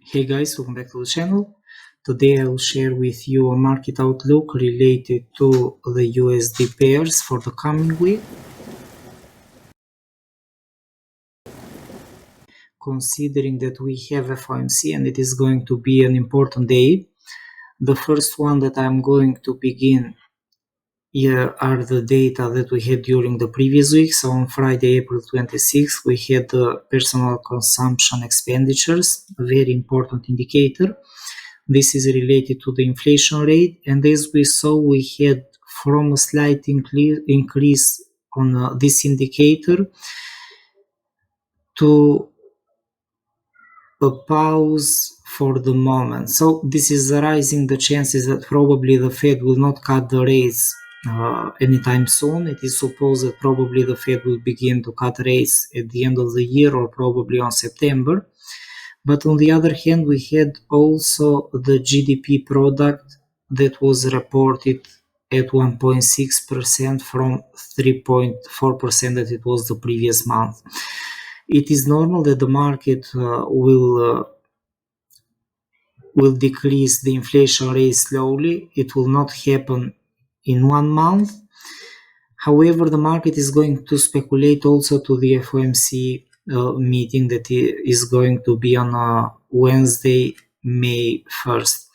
Hey guys, welcome back to the channel. Today I will share with you a market outlook related to the USD pairs for the coming week. Considering that we have FOMC and it is going to be an important day, the first one that I'm going to begin here are the data that we had during the previous week. So on Friday, April 26th, we had the personal consumption expenditures, a very important indicator. This is related to the inflation rate, and as we saw, we had from a slight increase on this indicator to a pause for the moment. So this is raising the chances that probably the Fed will not cut the rates anytime soon. It is supposed that probably the Fed will begin to cut rates at the end of the year or probably on September. But on the other hand, we had also the GDP product that was reported at 1.6% from 3.4% that it was the previous month. It is normal that the market will decrease the inflation rate slowly. It will not happen in 1 month. However, the market is going to speculate also to the FOMC meeting that is going to be on Wednesday, May 1st.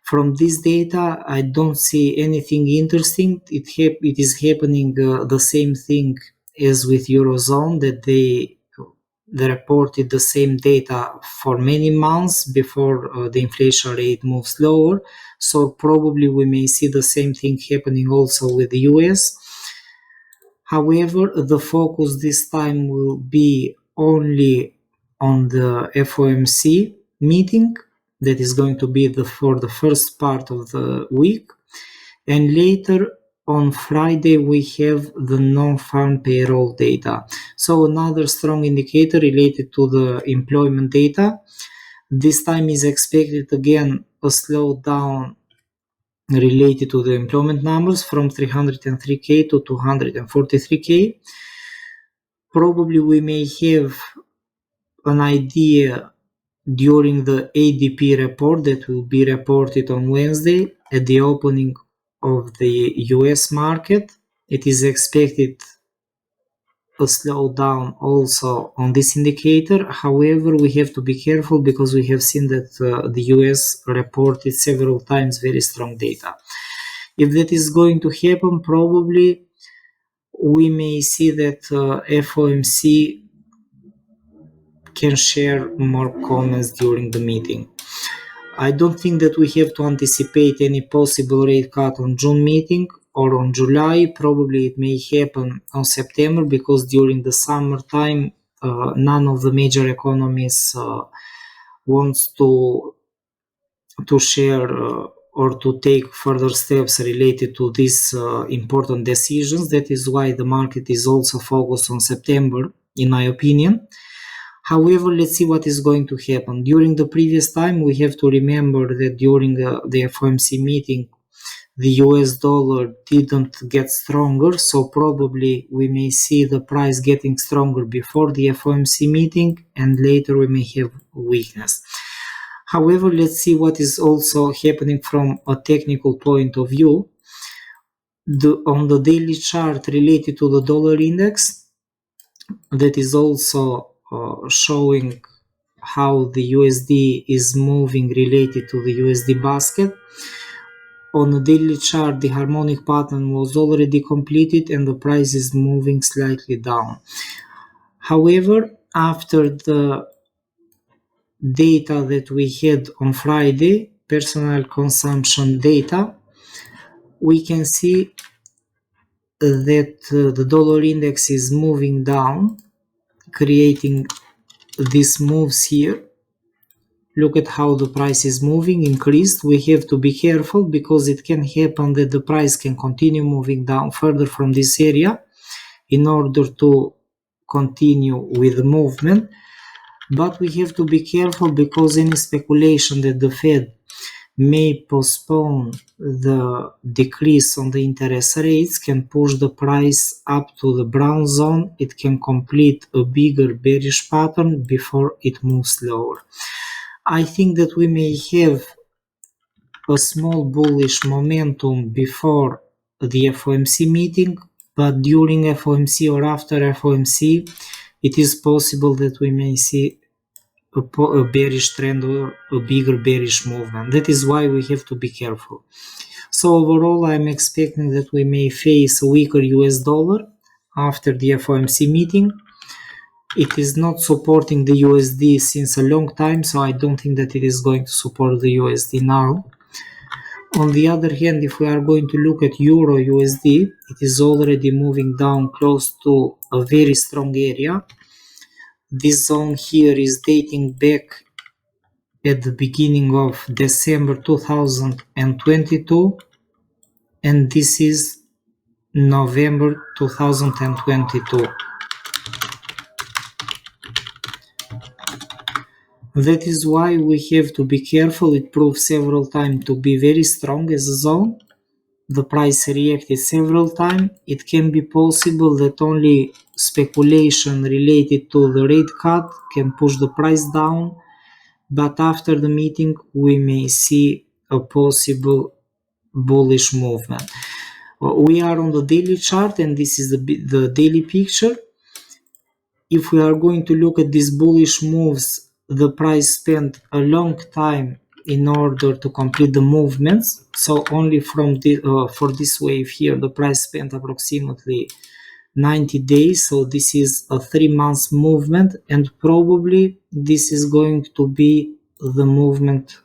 From this data, I don't see anything interesting. It is happening the same thing as with Eurozone, that they reported the same data for many months before the inflation rate moves lower. So probably we may see the same thing happening also with the US. However, the focus this time will be only on the FOMC meeting that is going to be for the first part of the week. And later on Friday, we have the non-farm payroll data. So another strong indicator related to the employment data. This time is expected again a slowdown related to the employment numbers from 303K to 243K. Probably we may have an idea during the ADP report that will be reported on Wednesday at the opening of the US market. It is expected a slowdown also on this indicator. However, we have to be careful because we have seen that the US reported several times very strong data. If that is going to happen, probably we may see that FOMC can share more comments during the meeting. I don't think that we have to anticipate any possible rate cut on June meeting or on July. Probably it may happen on September because during the summertime, none of the major economies wants to share or to take further steps related to these important decisions. That is why the market is also focused on September, in my opinion. However, let's see what is going to happen. During the previous time, we have to remember that during the FOMC meeting, the US dollar didn't get stronger, so probably we may see the price getting stronger before the FOMC meeting, and later we may have weakness. However, let's see what is also happening from a technical point of view. On the daily chart related to the dollar index, that is also showing how the USD is moving related to the USD basket. On the daily chart, the harmonic pattern was already completed and the price is moving slightly down. However, after the data that we had on Friday, personal consumption data, we can see that the dollar index is moving down, creating these moves here. Look at how the price is moving, increased. We have to be careful because it can happen that the price can continue moving down further from this area in order to continue with the movement. But we have to be careful because any speculation that the Fed may postpone the decrease on the interest rates can push the price up to the brown zone. It can complete a bigger bearish pattern before it moves lower. I think that we may have a small bullish momentum before the FOMC meeting, but during FOMC or after FOMC, it is possible that we may see a bearish trend or a bigger bearish movement. That is why we have to be careful. So overall, I'm expecting that we may face a weaker US dollar after the FOMC meeting. It is not supporting the USD since a long time, so I don't think that it is going to support the USD now. On the other hand, if we are going to look at Euro USD, it is already moving down close to a very strong area. This zone here is dating back at the beginning of December 2022, and this is November 2022. That is why we have to be careful. It proved several times to be very strong as a zone. The price reacted several times. It can be possible that only speculation related to the rate cut can push the price down, but after the meeting we may see a possible bullish movement. We are on the daily chart, and this is the daily picture. If we are going to look at these bullish moves, the price spent a long time in order to complete the movements. So only from for this wave here, the price spent approximately 90 days. So this is a 3 months movement, and probably this is going to be the movement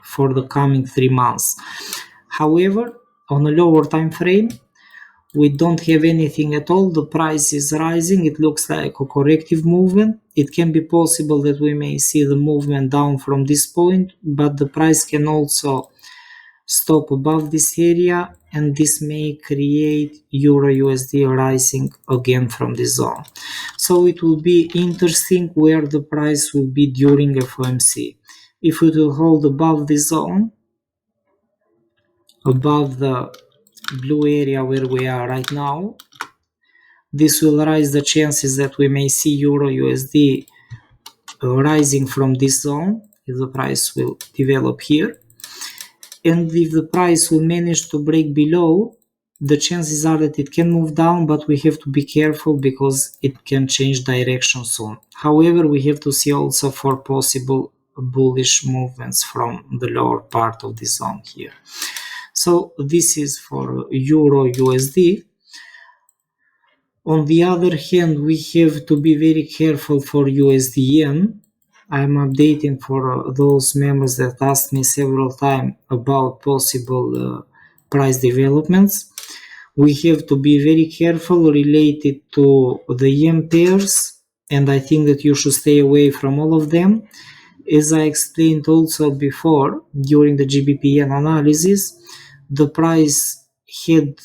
for the coming 3 months. However, on a lower time frame, we don't have anything at all. The price is rising. It looks like a corrective movement. It can be possible that we may see the movement down from this point, but the price can also stop above this area, and this may create Euro USD rising again from this zone. So it will be interesting where the price will be during FOMC. If it will hold above this zone, above the blue area where we are right now, this will raise the chances that we may see Euro USD rising from this zone if the price will develop here. And if the price will manage to break below, the chances are that it can move down, but we have to be careful because it can change direction soon. However, we have to see also for possible bullish movements from the lower part of this zone here. So this is for Euro USD. On the other hand, we have to be very careful for USD Yen. I'm updating for those members that asked me several times about possible price developments. We have to be very careful related to the yen pairs, and I think that you should stay away from all of them. As I explained also before during the GBP yen analysis, the price had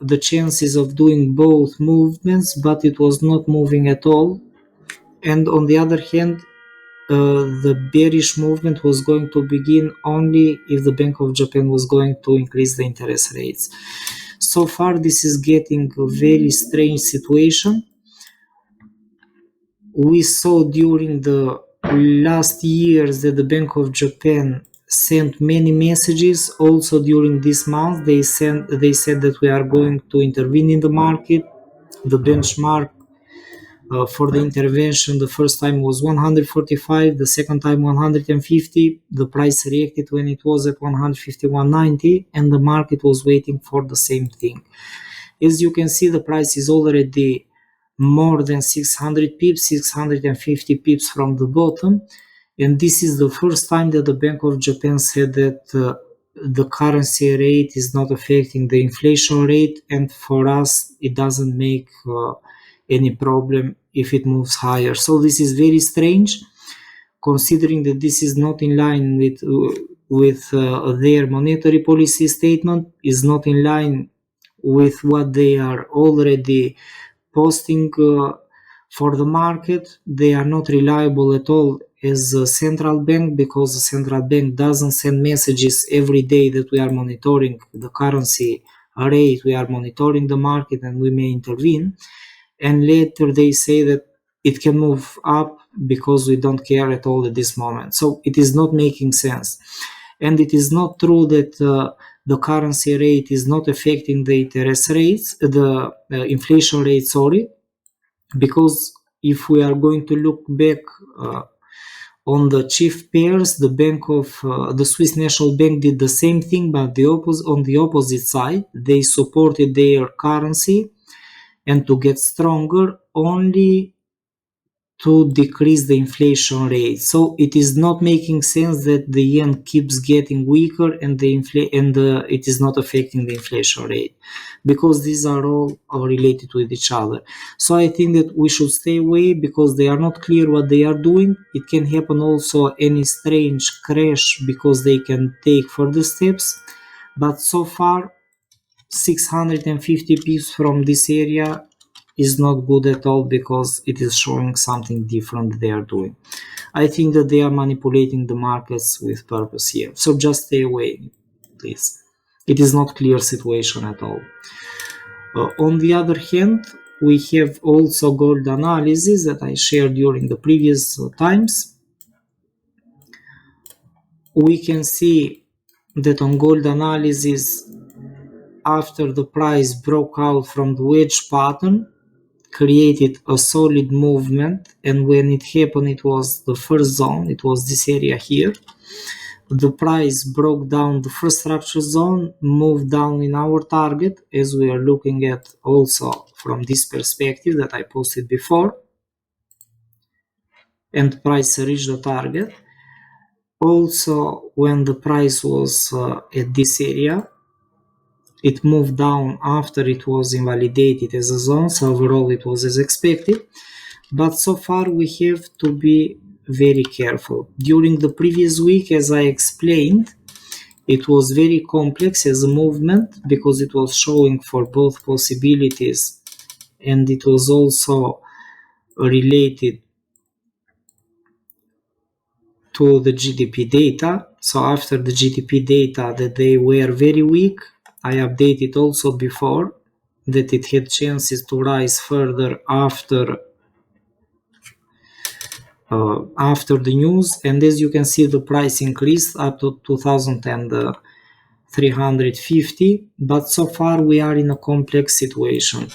the chances of doing both movements, but it was not moving at all. And on the other hand, the bearish movement was going to begin only if the Bank of Japan was going to increase the interest rates. So far, this is getting a very strange situation. We saw during the last years that the Bank of Japan sent many messages. Also during this month, they said that we are going to intervene in the market. The benchmark for the intervention, the first time was 145, the second time 150. The price reacted when it was at 151.90, and the market was waiting for the same thing. As you can see, the price is already more than 600 pips, 650 pips from the bottom, and this is the first time that the Bank of Japan said that the currency rate is not affecting the inflation rate, and for us it doesn't make any problem if it moves higher. So this is very strange, considering that this is not in line with their monetary policy statement, is not in line with what they are already posting for the market. They are not reliable at all as a central bank, because the central bank doesn't send messages every day that we are monitoring the currency rate, we are monitoring the market, and we may intervene. And later they say that it can move up because we don't care at all at this moment. So it is not making sense. And it is not true that the currency rate is not affecting the interest rates, the inflation rate, sorry, because if we are going to look back on the chief pairs, the Swiss National Bank did the same thing, but on the opposite side. They supported their currency and to get stronger only to decrease the inflation rate. So it is not making sense that the yen keeps getting weaker and it is not affecting the inflation rate, because these are all related with each other. So I think that we should stay away because they are not clear what they are doing. It can happen also any strange crash because they can take further steps. But so far 650 pips from this area is not good at all, because it is showing something different they are doing. I think that they are manipulating the markets with purpose here. So just stay away, please. It is not clear situation at all. On the other hand, we have also gold analysis that I shared during the previous times. We can see that on gold analysis, after the price broke out from the wedge pattern, created a solid movement, and when it happened, it was the first zone, it was this area here. The price broke down the first structure zone, moved down in our target, as we are looking at also from this perspective that I posted before, and price reached the target. Also, when the price was at this area, it moved down after it was invalidated as a zone, so overall it was as expected. But so far we have to be very careful. During the previous week, as I explained, it was very complex as a movement because it was showing for both possibilities, and it was also related to the GDP data. So after the GDP data that they were very weak, I updated also before that it had chances to rise further after the news, and as you can see, the price increased up to 2,350, but so far we are in a complex situation.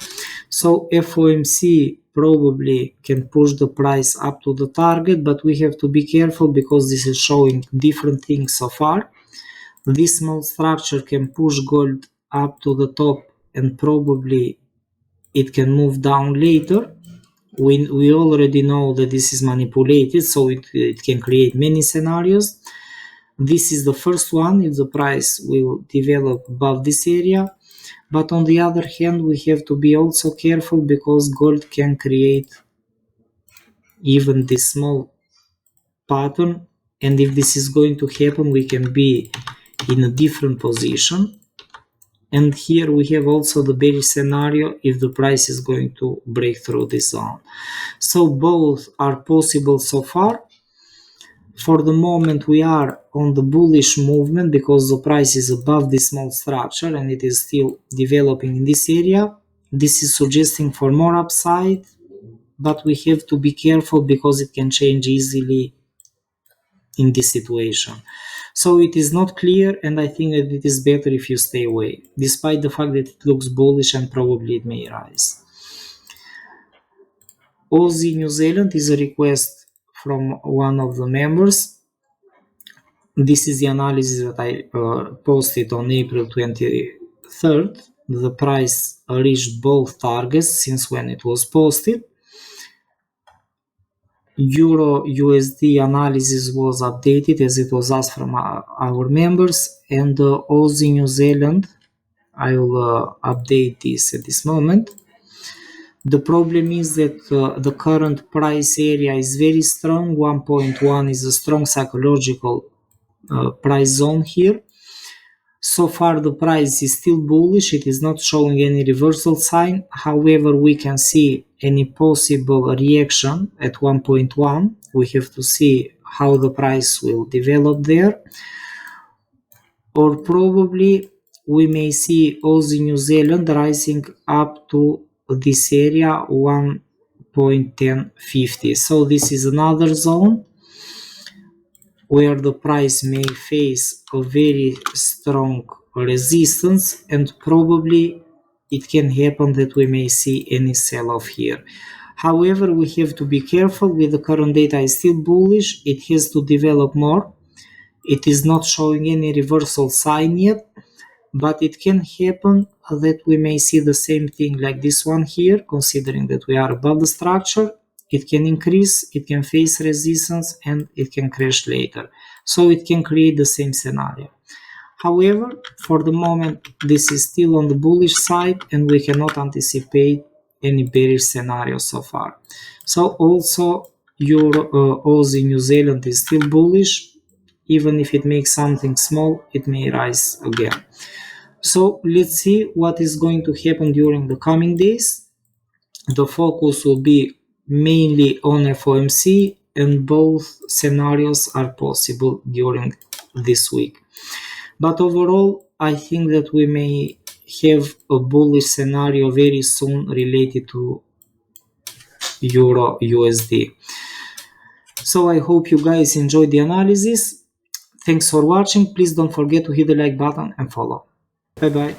So FOMC probably can push the price up to the target, but we have to be careful because this is showing different things so far. This small structure can push gold up to the top, and probably it can move down later. We already know that this is manipulated, so it can create many scenarios. This is the first one, if the price will develop above this area. But on the other hand, we have to be also careful because gold can create even this small pattern, and if this is going to happen, we can be in a different position. And here we have also the bearish scenario if the price is going to break through this zone. So both are possible so far. For the moment we are on the bullish movement because the price is above this small structure and it is still developing in this area. This is suggesting for more upside, but we have to be careful because it can change easily in this situation. So it is not clear, and I think that it is better if you stay away, despite the fact that it looks bullish and probably it may rise. Aussie New Zealand is a request from one of the members. This is the analysis that I posted on April 23rd. The price reached both targets since when it was posted. Euro USD analysis was updated as it was asked from our members, and Aussie New Zealand, I will update this at this moment. The problem is that the current price area is very strong. 1.1 is a strong psychological price zone here. So far the price is still bullish, it is not showing any reversal sign. However, we can see any possible reaction at 1.1. We have to see how the price will develop there. Or probably we may see Aussie New Zealand rising up to this area, 1.2 0.1050. So this is another zone where the price may face a very strong resistance, and probably it can happen that we may see any sell-off here. However, we have to be careful. With the current data is still bullish, it has to develop more. It is not showing any reversal sign yet, but it can happen that we may see the same thing like this one here, considering that we are above the structure. It can increase, it can face resistance, and it can crash later. So it can create the same scenario. However, for the moment, this is still on the bullish side, and we cannot anticipate any bearish scenario so far. So also Aussie New Zealand is still bullish. Even if it makes something small, it may rise again. So let's see what is going to happen during the coming days. The focus will be mainly on FOMC, and both scenarios are possible during this week. But overall, I think that we may have a bullish scenario very soon related to Euro USD. So I hope you guys enjoyed the analysis. Thanks for watching. Please don't forget to hit the like button and follow. Bye bye.